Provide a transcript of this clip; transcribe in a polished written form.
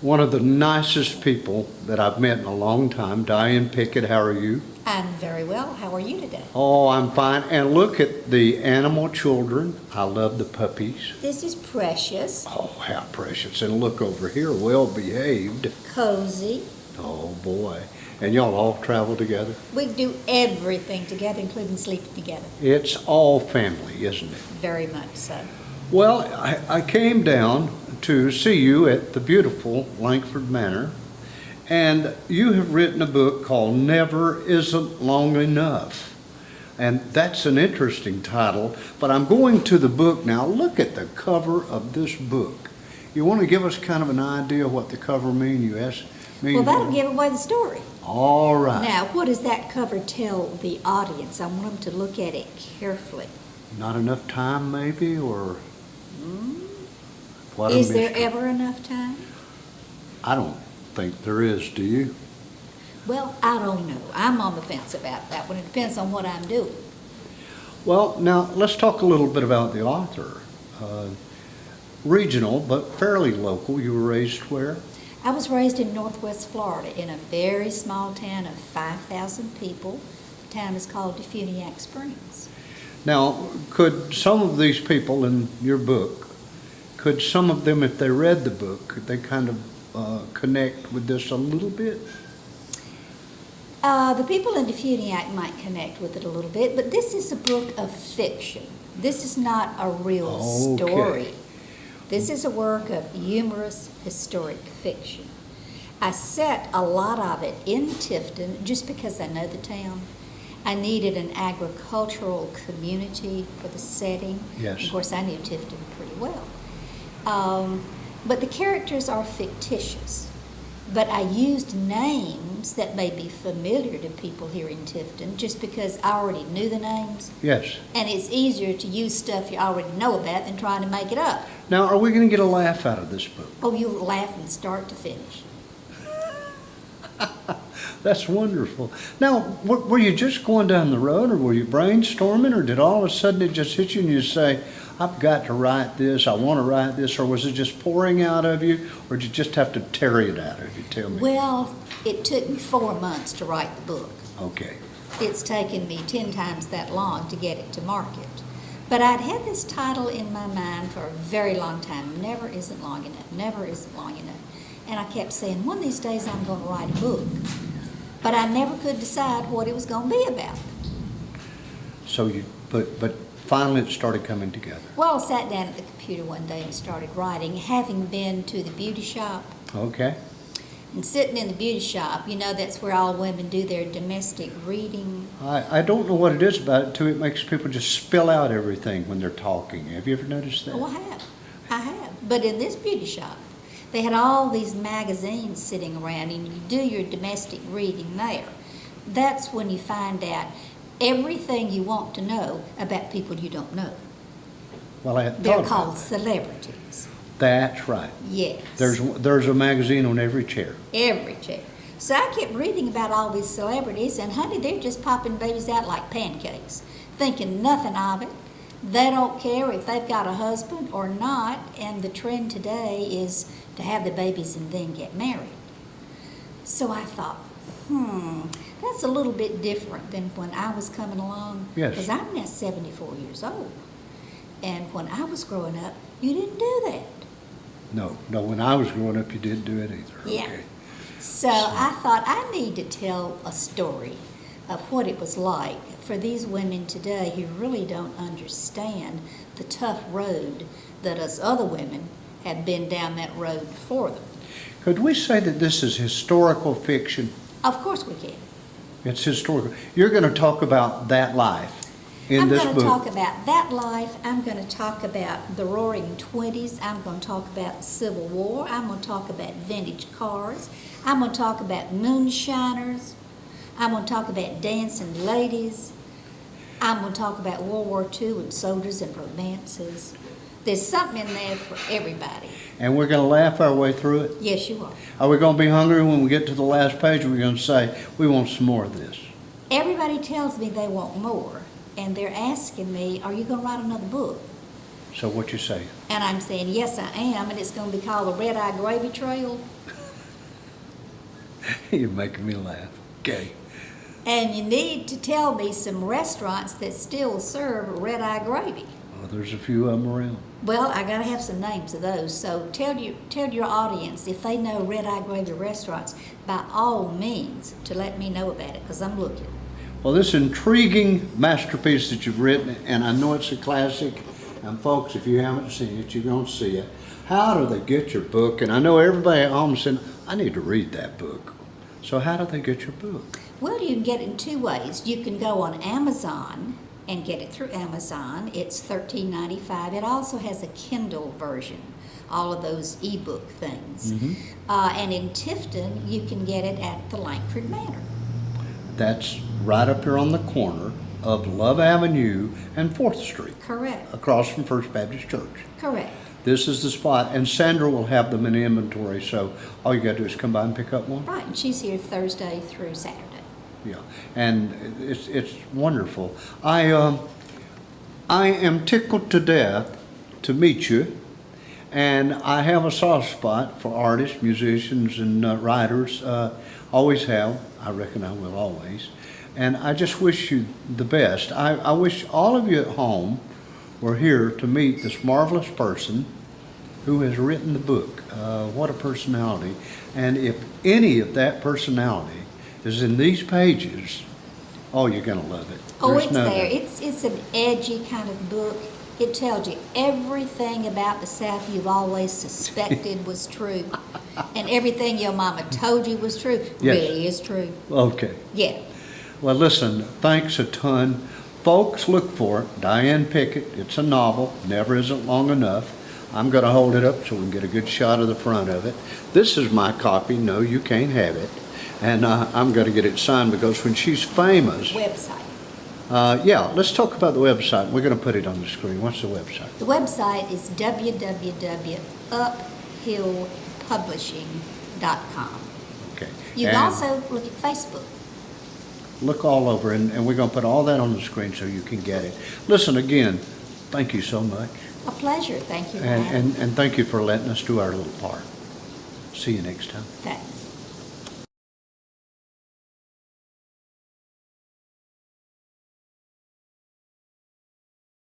one of the nicest people that I've met in a long time. Diane Pickett, how are you? I'm very well. How are you today? Oh, I'm fine. And look at the animal children. I love the puppies. This is Precious. Oh, how precious. And look over here, well behaved. Cozy. Oh, boy. And y'all all travel together? We do everything together, including sleeping together. It's all family, isn't it? Very much so. Well, I came down to see you at the beautiful Langford Manor, and you have written a book called Never Isn't Long Enough. And that's an interesting title, but I'm going to the book now. Look at the cover of this book. You want to give us kind of an idea what the cover means? You asked me. Well, that'll give away the story. All right. Now, what does that cover tell the audience? I want them to look at it carefully. Not enough time, maybe, or what a Is there mystery. ever enough time? I don't think there is, do you? Well, I don't know. I'm on the fence about that one. It depends on what I'm doing. Well, now let's talk a little bit about the author. Regional, but fairly local. You were raised where? I was raised in Northwest Florida in a very small town of 5,000 people. The town is called Defuniak Springs. Now, could some of these people in your book, could some of them, if they read the book, could they kind of connect with this a little bit? The people in Defuniak might connect with it a little bit, but this is a book of fiction. This is not a real story. This is a work of humorous historic fiction. I set a lot of it in Tifton just because I know the town. I needed an agricultural community for the setting. Yes. Of course, I knew Tifton pretty well. But the characters are fictitious. But I used names that may be familiar to people here in Tifton just because I already knew the names. Yes. And it's easier to use stuff you already know about than trying to make it up. Now, are we going to get a laugh out of this book? Oh, you'll laugh from start to finish. That's wonderful. Now, were you just going down the road, or were you brainstorming, or did all of a sudden it just hit you and you say, I've got to write this, I want to write this, or was it just pouring out of you, or did you just have to tear it out of you? Tell me. Well, it took me 4 months to write the book. Okay. It's taken me 10 times that long to get it to market. But I'd had this title in my mind for a very long time. Never isn't long enough. Never isn't long enough. And I kept saying, one of these days I'm going to write a book. But I never could decide what it was going to be about. So but finally it started coming together. Well, I sat down at the computer one day and started writing, having been to the beauty shop. Okay. And sitting in the beauty shop, you know, that's where all women do their domestic reading. I don't know what it is about it, too. It makes people just spill out everything when they're talking. Have you ever noticed that? Oh, I have. I have. But in this beauty shop, they had all these magazines sitting around, and you do your domestic reading there. That's when you find out everything you want to know about people you don't know. Well, I They're thought called about celebrities. That's right. Yes. There's a magazine on every chair. Every chair. So I kept reading about all these celebrities, and honey, they're just popping babies out like pancakes, thinking nothing of it. They don't care if they've got a husband or not, and the trend today is to have the babies and then get married. So I thought, that's a little bit different than when I was coming along. Yes. Because I'm now 74 years old. And when I was growing up, you didn't do that. No, when I was growing up, you didn't do it either. Yeah. Okay. So I thought I need to tell a story of what it was like for these women today who really don't understand the tough road that us other women have been down that road for them. Could we say that this is historical fiction? Of course we can. It's historical. You're going to talk about that life in this book. I'm going to talk about that life. I'm going to talk about the Roaring Twenties. I'm going to talk about the Civil War. I'm going to talk about vintage cars. I'm going to talk about moonshiners. I'm going to talk about dancing ladies. I'm going to talk about World War II and soldiers and romances. There's something in there for everybody. And we're going to laugh our way through it? Yes, you are. Are we going to be hungry when we get to the last page? We're going to say, we want some more of this. Everybody tells me they want more, and they're asking me, are you going to write another book? So what you say? And I'm saying, yes, I am, and it's going to be called The Red Eye Gravy Trail. You're making me laugh. Okay. And you need to tell me some restaurants that still serve red-eye gravy. Well, there's a few of them around. Well, I gotta have some names of those, so tell your audience if they know red-eye gravy restaurants, by all means, to let me know about it, because I'm looking. Well, this intriguing masterpiece that you've written, and I know it's a classic, and folks, if you haven't seen it, you're going to see it. How do they get your book? And I know everybody at home is saying, I need to read that book. So how do they get your book? Well, you can get it in two ways. You can go on Amazon and get it through Amazon. It's $13.95. It also has a Kindle version, all of those ebook things. And in Tifton, you can get it at the Langford Manor. That's right up here on the corner of Love Avenue and 4th Street, Correct. across from First Baptist Church. Correct. This is the spot, and Sandra will have them in inventory, so all you gotta do is come by and pick up one. Right, and she's here Thursday through Saturday. Yeah, and it's wonderful. I am tickled to death to meet you, and I have a soft spot for artists, musicians, and writers. Always have. I reckon I will always. And I just wish you the best. I wish all of you at home were here to meet this marvelous person who has written the book. What a personality. And if any of that personality is in these pages, oh, you're going to love it. Oh, There's it's no there. doubt. It's an edgy kind of book. It tells you everything about the South you've always suspected was true. And everything your mama told you was true really is true. Okay. Yeah. Well, listen, thanks a ton. Folks, look for it. Diane Pickett. It's a novel. Never Isn't Long Enough. I'm going to hold it up so we can get a good shot of the front of it. This is my copy. No, you can't have it. And I'm going to get it signed because when she's famous... Website. Yeah, let's talk about the website. We're going to put it on the screen. What's the website? The website is www.uphillpublishing.com. Okay. You can And also look at Facebook. look all over, and we're going to put all that on the screen so you can get it. Listen, again, thank you so much. A pleasure. Thank you for having me. And thank you for letting us do our little part. See you next time. Thanks.